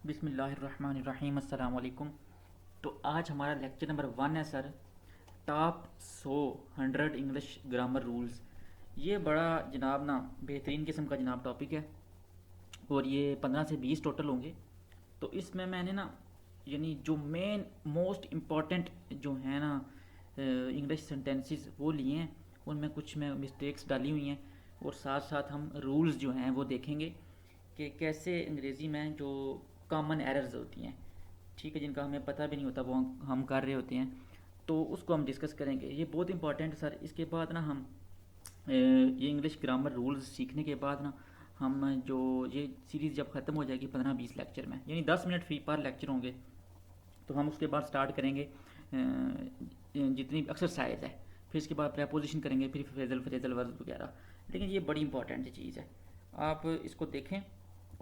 बिस्मिल्लाहिर्रहमानिर्रहीम अस्सलाम वालेकुम। तो आज हमारा लेक्चर नंबर 1 है sir, top 100 English grammar rules. ये बड़ा जनाब ना बेहतरीन किस्म का जनाब टॉपिक है और ये 15 से 20 टोटल होंगे। तो इसमें मैंने ना यानी जो मेन मोस्ट इम्पॉर्टेंट जो है ना इंग्लिश सेंटेंसेस वो लिए हैं, उनमें कुछ में मिस्टेक्स डाली हुई हैं और साथ साथ हम रूल्स जो हैं वो देखेंगे कि कैसे अंग्रेज़ी में जो कॉमन एरर्स होती हैं, ठीक है, जिनका हमें पता भी नहीं होता वो हम कर रहे होते हैं, तो उसको हम डिस्कस करेंगे। ये बहुत इंपॉर्टेंट सर। इसके बाद ना हम ये इंग्लिश ग्रामर रूल्स सीखने के बाद ना हम जो ये सीरीज़ जब ख़त्म हो जाएगी 15-20 लेक्चर में, यानी 10 मिनट फ्री पर लेक्चर होंगे, तो हम उसके बाद स्टार्ट करेंगे जितनी एक्सरसाइज है, फिर इसके बाद प्रेपोजिशन करेंगे, फिर फ्रेजल फ्रेजल वर्ब वगैरह। लेकिन ये बड़ी इंपॉर्टेंट चीज़ है, आप इसको देखें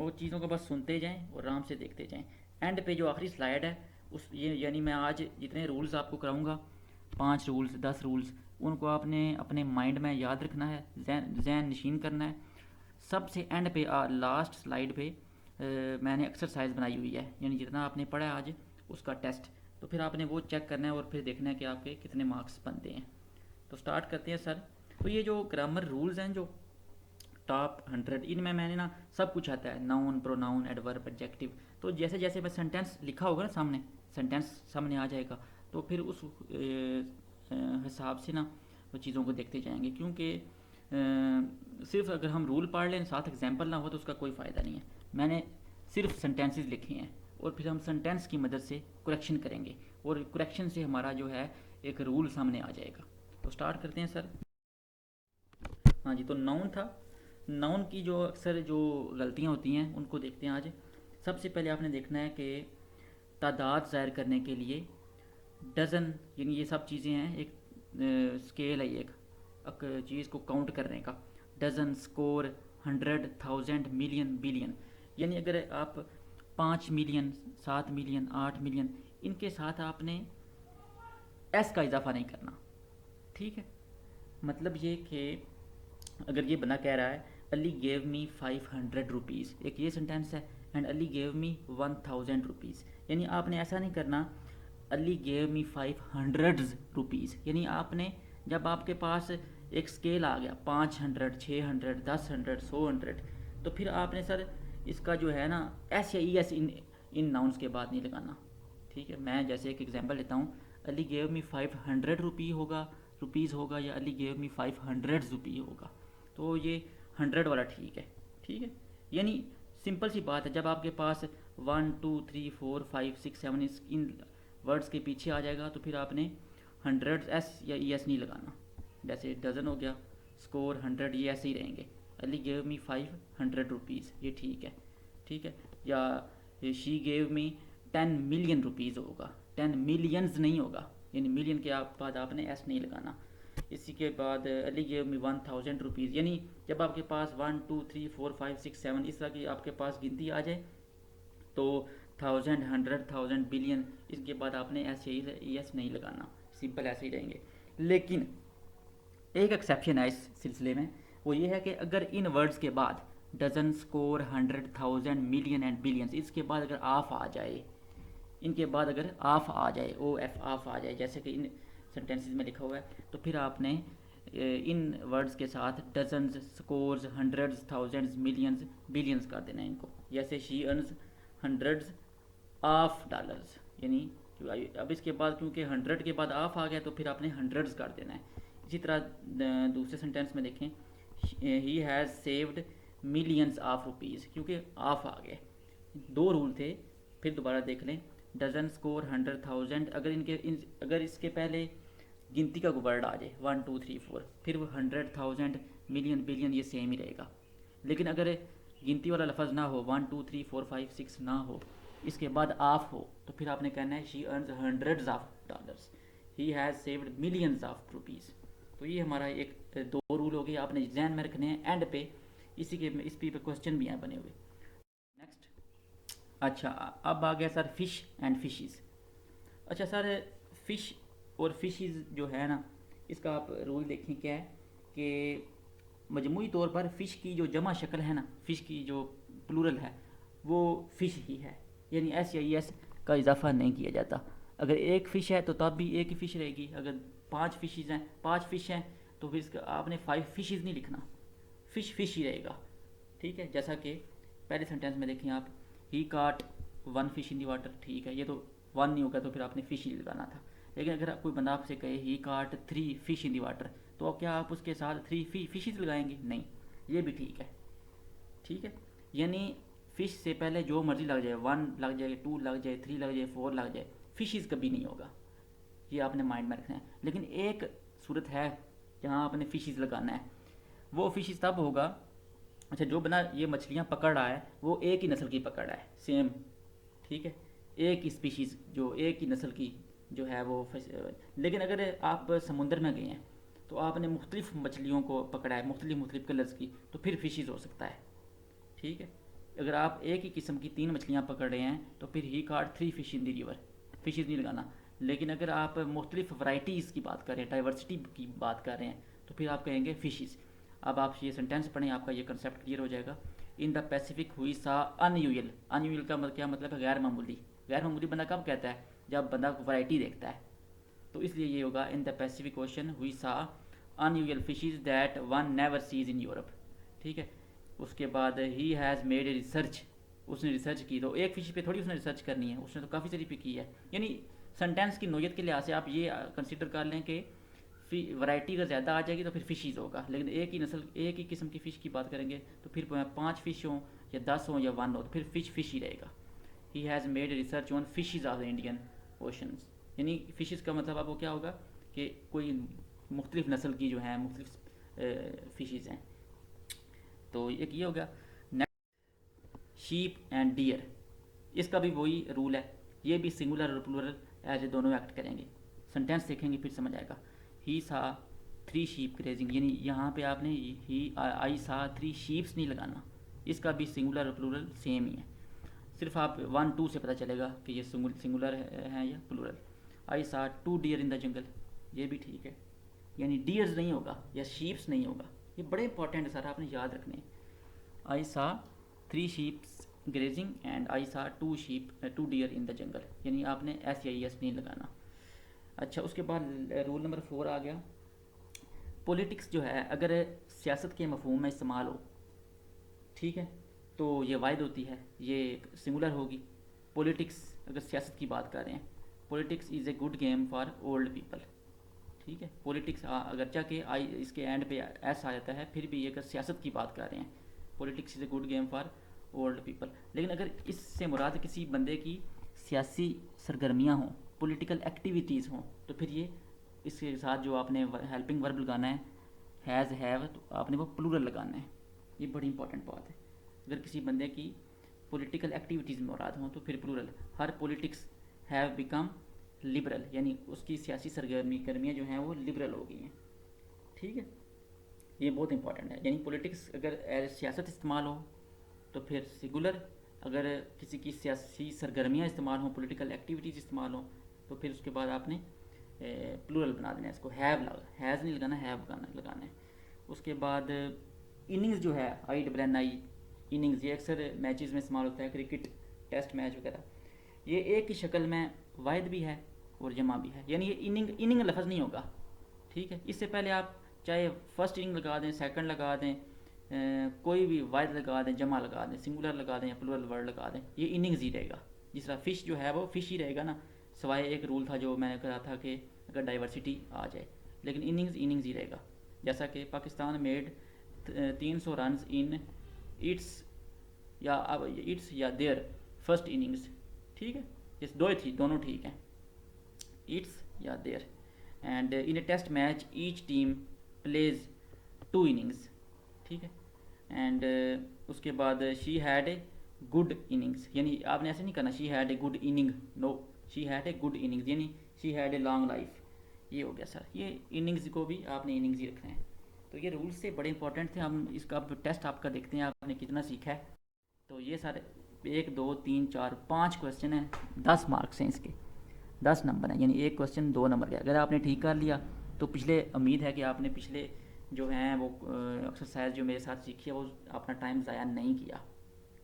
और चीज़ों को बस सुनते जाएं और आराम से देखते जाएं। एंड पे जो आखिरी स्लाइड है उस ये यानी मैं आज जितने रूल्स आपको कराऊंगा, 5 रूल्स 10 रूल्स, उनको आपने अपने माइंड में याद रखना है, जहन नशीन करना है। सबसे एंड पे लास्ट स्लाइड पे मैंने एक्सरसाइज बनाई हुई है, यानी जितना आपने पढ़ा है आज उसका टेस्ट। तो फिर आपने वो चेक करना है और फिर देखना है कि आपके कितने मार्क्स बनते हैं। तो स्टार्ट करते हैं सर। तो ये जो ग्रामर रूल्स हैं जो टॉप 100, इनमें मैंने ना सब कुछ आता है, नाउन प्रोनाउन एडवर्ब एडजेक्टिव। तो जैसे जैसे मैं सेंटेंस लिखा होगा ना सामने, सेंटेंस सामने आ जाएगा, तो फिर उस हिसाब से ना वो चीज़ों को देखते जाएंगे, क्योंकि सिर्फ अगर हम रूल पढ़ लें साथ एग्जाम्पल ना हो तो उसका कोई फ़ायदा नहीं है। मैंने सिर्फ सेंटेंसेस लिखे हैं और फिर हम सेंटेंस की मदद से कुरेक्शन करेंगे और कुरेक्शन से हमारा जो है एक रूल सामने आ जाएगा। तो स्टार्ट करते हैं सर। हाँ जी, तो नाउन था। नाउन की जो अक्सर जो गलतियाँ होती हैं उनको देखते हैं आज। सबसे पहले आपने देखना है कि तादाद ज़ाहिर करने के लिए डज़न, यानी ये सब चीज़ें हैं, एक स्केल है, एक चीज़ को काउंट करने का। Dozen, score, 100, 1000, million, billion. यानी अगर आप 5 मिलियन, 7 मिलियन, 8 मिलियन, इनके साथ आपने एस का इजाफा नहीं करना, ठीक है। मतलब ये कि अगर ये बंदा कह रहा है अली गेव मी 500 रुपीज़, एक ये सेंटेंस है, and Ali gave me 1000 rupees, यानी आपने ऐसा नहीं करना अली गेव मी 500 रुपीज़। यानी आपने जब आपके पास एक स्केल आ गया 500, 600, 10, 100, 100, तो फिर आपने सर इसका जो है ना एस या ई एस इन नाउन्स के बाद नहीं लगाना, ठीक है। मैं जैसे एक एग्जांपल लेता हूँ, अली गेव मी 500 रुपी होगा, रुपीज़ होगा, या अली गेव मी 500 रुपी होगा, तो ये 100 वाला ठीक है, ठीक है। यानी सिंपल सी बात है, जब आपके पास 1 2 3 4 5 6 7 इन वर्ड्स के पीछे आ जाएगा तो फिर आपने 100 एस या ई एस नहीं लगाना। जैसे डजन हो गया, स्कोर, 100, ये ऐसे ही रहेंगे। अली गेव मी 500 रुपीज़, ये ठीक है, ठीक है। या she gave me 10 million rupees होगा, 10 मिलियंस नहीं होगा, यानी मिलियन के बाद आपने एस नहीं लगाना। इसी के बाद अली गेव मी 1000 रुपीज़, यानी जब आपके पास 1 2 3 4 5 6 7 इस तरह की आपके पास गिनती आ जाए तो 1000, 100, 1000, बिलियन, इसके बाद आपने ऐसे ही एस नहीं लगाना, सिंपल ऐसे ही रहेंगे। लेकिन एक एक्सेप्शन है इस सिलसिले में, वो ये है कि अगर इन वर्ड्स के बाद dozen, score, 100, 1000, million and billions, इसके बाद अगर आफ आ जाए, इनके बाद अगर आफ आ जाए, ओ एफ आफ आ जाए, जैसे कि इन सेंटेंसेस में लिखा हुआ है, तो फिर आपने इन वर्ड्स के साथ डजन्स, स्कोर्स, 100, 1000, मिलियंस, बिलियंस कर देना है इनको। जैसे शी अर्न्स 100 ऑफ डॉलर्स, यानी अब इसके बाद क्योंकि 100 के बाद आफ आ गया तो फिर आपने हंड्रेड्स कर देना है। इसी तरह दूसरे सेंटेंस में देखें, he has saved millions of rupees, क्योंकि आफ आ गए। दो रूल थे, फिर दोबारा देख लें, डजन, स्कोर, 100, 1000, अगर इसके पहले गिनती का वर्ड आ जाए 1 2 3 4, फिर वो 100, 1000, मिलियन, बिलियन, ये सेम ही रहेगा। लेकिन अगर गिनती वाला लफज ना हो, 1 2 3 4 5 6 ना हो, इसके बाद आफ हो, तो फिर आपने कहना है she earns 100 of dollars, he has saved millions of rupees. तो ये हमारा एक दो रूल हो गए, आपने जहन में रखने हैं एंड पे। इसी के इस पे क्वेश्चन भी हैं बने हुए। नेक्स्ट, अच्छा, अब आ गया सर फ़िश एंड फिशेस। अच्छा सर, फ़िश और फिशेस जो है ना, इसका आप रूल देखें क्या है कि मजमूई तौर पर फ़िश की जो जमा शक्ल है ना, फ़िश की जो प्लूरल है वो फ़िश ही है, यानी SEIS का इजाफा नहीं किया जाता। अगर एक फ़िश है तो तब भी एक ही फ़िश रहेगी, अगर 5 फ़िश हैं तो फिर इसका आपने 5 फिशेज़ नहीं लिखना, फ़िश ही रहेगा। ठीक है, जैसा कि पहले सेंटेंस में देखें आप, ही काट 1 फिश इन दी वाटर, ठीक है, ये तो 1 नहीं होगा तो फिर आपने फ़िश ही लगाना था। लेकिन अगर कोई बंदा आपसे कहे ही काट 3 फिश इन दी वाटर, तो क्या आप उसके साथ 3 फिशेज़ लगाएंगे? नहीं, ये भी ठीक है। ठीक है, यानी फ़िश से पहले जो मर्ज़ी लग जाए, 1 लग जाए, 2 लग जाए, 3 लग जाए, 4 लग जाए, फ़िशेज़ कभी नहीं होगा। ये आपने माइंड में रखना है। लेकिन एक सूरत है जहाँ आपने फ़िशेज़ लगाना है, वो फ़िशेज़ तब होगा, अच्छा जो बना ये मछलियाँ पकड़ रहा है वो एक ही नस्ल की पकड़ रहा है, सेम। ठीक है, एक ही स्पीशीज़, जो एक ही नस्ल की जो है वो लेकिन अगर आप समुंदर में गए हैं तो आपने मुख्तलिफ मछलियों को पकड़ा है, मुख्तलिफ मुख्तलिफ कलर्स की, तो फिर फ़िशेज़ हो सकता है। ठीक है, अगर आप एक ही किस्म की 3 मछलियाँ पकड़ रहे हैं तो फिर he caught 3 fish in the river, fishes नहीं लगाना। लेकिन अगर आप मुख्तलिफ वैराइटीज़ की बात कर रहे हैं, डाइवर्सिटी की बात कर रहे हैं, तो फिर आप कहेंगे फ़िशेज़। अब आप ये सेंटेंस पढ़ें, आपका ये कंसेप्ट क्लियर हो जाएगा। इन द पैसिफिक हुई सा अनयूजल, अनयूजल का मतलब क्या मतलब है? गैर मामूली। गैर मामूली बंदा कब कहता है? जब बंदा वैरायटी देखता है। तो इसलिए ये होगा, in the Pacific Ocean who saw unusual fishes that one never sees in Europe. ठीक है, उसके बाद ही हैज़ मेड ए रिसर्च, उसने रिसर्च की। तो एक फिश पे थोड़ी उसने रिसर्च करनी है, उसने तो काफ़ी सारी पे की है। यानी सेंटेंस की नोयत के लिहाज से आप ये कंसिडर कर लें कि वैरायटी अगर ज़्यादा आ जाएगी तो फिर फिशेज़ होगा, लेकिन एक ही नस्ल, एक ही किस्म की फ़िश की बात करेंगे तो फिर 5 फिश हों या 10 हों या 1 हो, तो फिर फ़िश ही रहेगा। ही has made research on fishes of the Indian oceans, यानी फ़िशेज़ का मतलब आपको क्या होगा कि कोई मुख्तलिफ नस्ल की जो है मुख्तलिफ फ़िशेज़ हैं। तो एक ये हो गया। शीप एंड डियर, इसका भी वही रूल है, ये भी सिंगुलर और प्लूरल एज ए दोनों एक्ट करेंगे। सेंटेंस देखेंगे फिर समझ आएगा। ही सा 3 शीप ग्रेजिंग, यानी यहाँ पे आपने ही आई सा 3 शीप्स नहीं लगाना, इसका भी सिंगुलर और प्लूरल सेम ही है। सिर्फ आप 1 2 से पता चलेगा कि ये सिंगुलर है या प्लूरल। आई सा 2 डियर इन द जंगल, ये भी ठीक है, यानी डियर्स नहीं होगा या शीप्स नहीं होगा। ये बड़े इंपॉर्टेंट है सर, आपने याद रखने। आई सा 3 शीप्स ग्रेजिंग एंड आई सा 2 डियर इन द जंगल, यानी आपने SEIS नहीं लगाना। अच्छा, उसके बाद रूल नंबर 4 आ गया। पॉलिटिक्स जो है अगर सियासत के मफहूम में इस्तेमाल हो, ठीक है, तो ये वाइड होती है, ये सिंगुलर होगी। पॉलिटिक्स अगर सियासत की बात कर रहे हैं, politics is a good game for old people. ठीक है, पॉलिटिक्स अगर चाहे आई इसके एंड पे एस आ जाता है, फिर भी अगर सियासत की बात कर रहे हैं, politics is a good game for old people. लेकिन अगर इससे मुराद किसी बंदे की सियासी सरगर्मियाँ हों, पॉलिटिकल एक्टिविटीज़ हों, तो फिर ये इसके साथ जो आपने हेल्पिंग वर्ब लगाना है, हैज़ हैव, तो आपने वो प्लूरल लगाना है। ये बड़ी इंपॉर्टेंट बात है। अगर किसी बंदे की पॉलिटिकल एक्टिविटीज़ में मुराद हों तो फिर plural. Her politics have become liberal, यानी उसकी सियासी सरगर्मियाँ जो हैं वो लिबरल हो गई हैं। ठीक है, ये बहुत इंपॉर्टेंट है। यानी पॉलिटिक्स अगर एज सियासत इस्तेमाल हो तो फिर सिंगुलर, अगर किसी की सियासी सरगर्मियाँ इस्तेमाल हों, पॉलिटिकल एक्टिविटीज़ इस्तेमाल हों, तो फिर उसके बाद आपने प्लूरल बना देना है इसको, हैज़ नहीं लगाना, हैव लगाना है। उसके बाद इनिंग्स जो है, INNI इनिंग्स, ये अक्सर मैचेस में इस्तेमाल होता है, क्रिकेट टेस्ट मैच वगैरह। ये एक ही शक्ल में वाहिद भी है और जमा भी है, यानी ये इनिंग लफ्ज़ नहीं होगा। ठीक है, इससे पहले आप चाहे फर्स्ट इनिंग लगा दें, सेकंड लगा दें, कोई भी वाहिद लगा दें, जमा लगा दें, सिंगुलर लगा दें या प्लूरल वर्ड लगा दें, ये इनिंग्स ही रहेगा। जिस तरह फ़िश जो है वो फ़िश ही रहेगा ना, सिवाय एक रूल था जो मैंने कहा था कि अगर डाइवर्सिटी आ जाए, लेकिन इनिंग्स ही रहेगा। जैसा कि Pakistan made 300 run in its या देयर फर्स्ट इनिंग्स। ठीक है, इस दो ही थी, दोनों ठीक हैं, इट्स या there. And in a test match each team plays 2 innings. ठीक है, एंड उसके बाद she had a good innings, यानी आपने ऐसे नहीं करना she had a good inning, no, she had a good innings, यानी she had a long life. ये हो गया सर, ये इनिंग्स को भी आपने इनिंग्स ही रखना है। तो ये रूल्स से बड़े इंपॉर्टेंट थे। हम इसका टेस्ट आपका देखते हैं आपने कितना सीखा है। तो ये सारे 1 2 3 4 5 क्वेश्चन हैं, 10 मार्क्स हैं इसके, 10 नंबर हैं, यानी एक क्वेश्चन 2 नंबर का। अगर आपने ठीक कर लिया तो पिछले, उम्मीद है कि आपने पिछले जो हैं वो एक्सरसाइज जो मेरे साथ सीखी है वो अपना टाइम ज़ाया नहीं किया।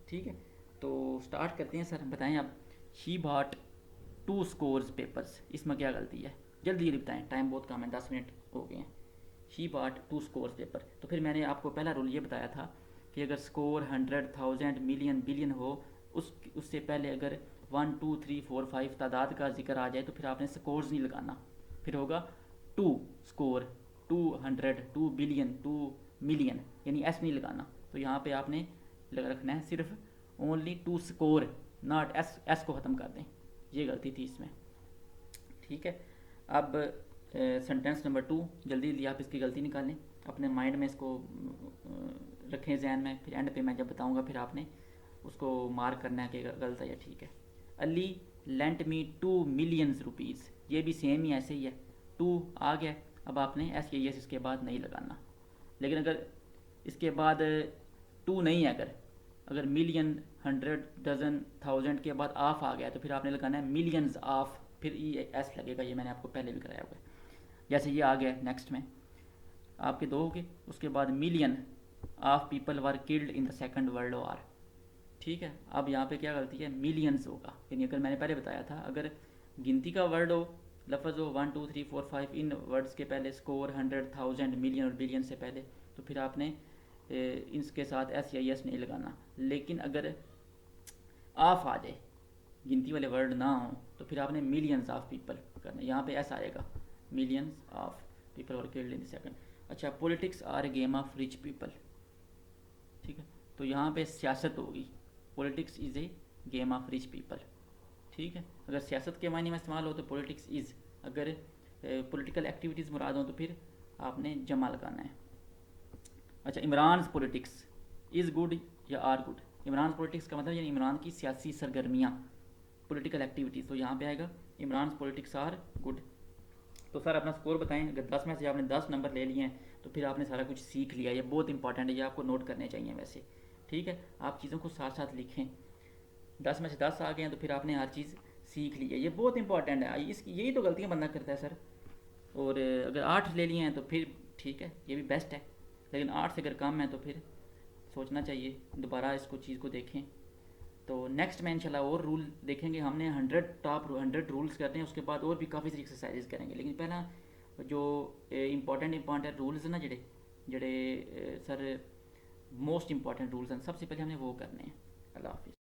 ठीक है, तो स्टार्ट करते हैं सर, बताएं आप। शी बॉट 2 स्कोर्स पेपर्स, इसमें क्या गलती है? जल्दी जल्दी बताएं, टाइम बहुत कम है, 10 मिनट हो गए हैं। शी बॉट 2 स्कोर्स पेपर, तो फिर मैंने आपको पहला रूल ये बताया था कि अगर स्कोर 100, 1000, मिलियन, बिलियन हो, उससे पहले अगर 1 2 3 4 5 तादाद का जिक्र आ जाए तो फिर आपने स्कोर्स नहीं लगाना, फिर होगा 2 स्कोर, 200, 2 बिलियन, 2 मिलियन, यानी एस नहीं लगाना। तो यहाँ पे आपने रखना है सिर्फ only 2 score, not S, S को ख़त्म कर दें। ये गलती थी इसमें, ठीक है। अब सेंटेंस नंबर 2, जल्दी जल्दी आप इसकी गलती निकालें, अपने माइंड में इसको रखें जहन में, फिर एंड पे मैं जब बताऊंगा फिर आपने उसको मार्क करना है कि गलत है या ठीक है। अली लेंट मी 2 मिलियंस रुपीज़, ये भी सेम ही ऐसे ही है, 2 आ गया, अब आपने एस या यस इसके बाद नहीं लगाना। लेकिन अगर इसके बाद 2 नहीं है, अगर अगर मिलियन, 100, 1000, 1000 के बाद ऑफ आ गया तो फिर आपने लगाना है मिलियंस ऑफ, फिर ये एस लगेगा। ये मैंने आपको पहले भी कराया हुआ है। जैसे ये आ गया नेक्स्ट में, आपके 2 हो गए, उसके बाद million of people were killed in the second world war, ठीक है। अब यहाँ पे क्या गलती है? मिलियंस होगा, यानी अगर मैंने पहले बताया था अगर गिनती का वर्ड हो, लफ्ज़ हो 1 2 3 4 5, इन वर्ड्स के पहले स्कोर, 100, 1000, मिलियन और बिलियन से पहले, तो फिर आपने इसके साथ एस या यस नहीं लगाना। लेकिन अगर ऑफ आ जाए, गिनती वाले वर्ड ना हो, तो फिर आपने मिलियंस ऑफ पीपल करना, यहाँ पे ऐसा आएगा, millions of people were killed in the second. अच्छा, politics are a game of rich people, ठीक है, तो यहाँ पे सियासत होगी, politics is a game of rich people, ठीक है। अगर सियासत के मायने में इस्तेमाल हो तो पॉलिटिक्स इज़, अगर पॉलिटिकल एक्टिविटीज़ मुराद हो तो फिर आपने जमा लगाना है। अच्छा, इमरान पॉलिटिक्स इज़ गुड या आर गुड, इमरान पॉलिटिक्स का मतलब यानी इमरान की सियासी सरगर्मियाँ, पॉलिटिकल एक्टिविटीज़, तो यहाँ पे आएगा इमरान पॉलिटिक्स आर गुड। तो सर अपना स्कोर बताएं, अगर 10 में से आपने 10 नंबर ले लिए हैं तो फिर आपने सारा कुछ सीख लिया। ये बहुत इंपॉर्टेंट है, ये आपको नोट करने चाहिए वैसे, ठीक है। आप चीज़ों को साथ साथ लिखें, 10 में से 10 आ गए हैं तो फिर आपने हर चीज़ सीख ली है, ये बहुत इंपॉर्टेंट है। इसकी यही तो गलतियाँ बंदा करता है सर। और अगर 8 ले लिए हैं तो फिर ठीक है, ये भी बेस्ट है, लेकिन 8 से अगर कम है तो फिर सोचना चाहिए, दोबारा इसको चीज़ को देखें। तो नेक्स्ट में इंशाल्लाह और रूल देखेंगे, हमने 100 रूल्स करते हैं, उसके बाद और भी काफ़ी सारी एक्सरसाइजेज करेंगे। लेकिन पहला जो इंपॉर्टेंट रूल्स हैं ना, जड़े जड़े सर मोस्ट इंपॉर्टेंट रूल्स हैं, सबसे पहले हमने वो करने हैं। अल्लाह हाफिज़।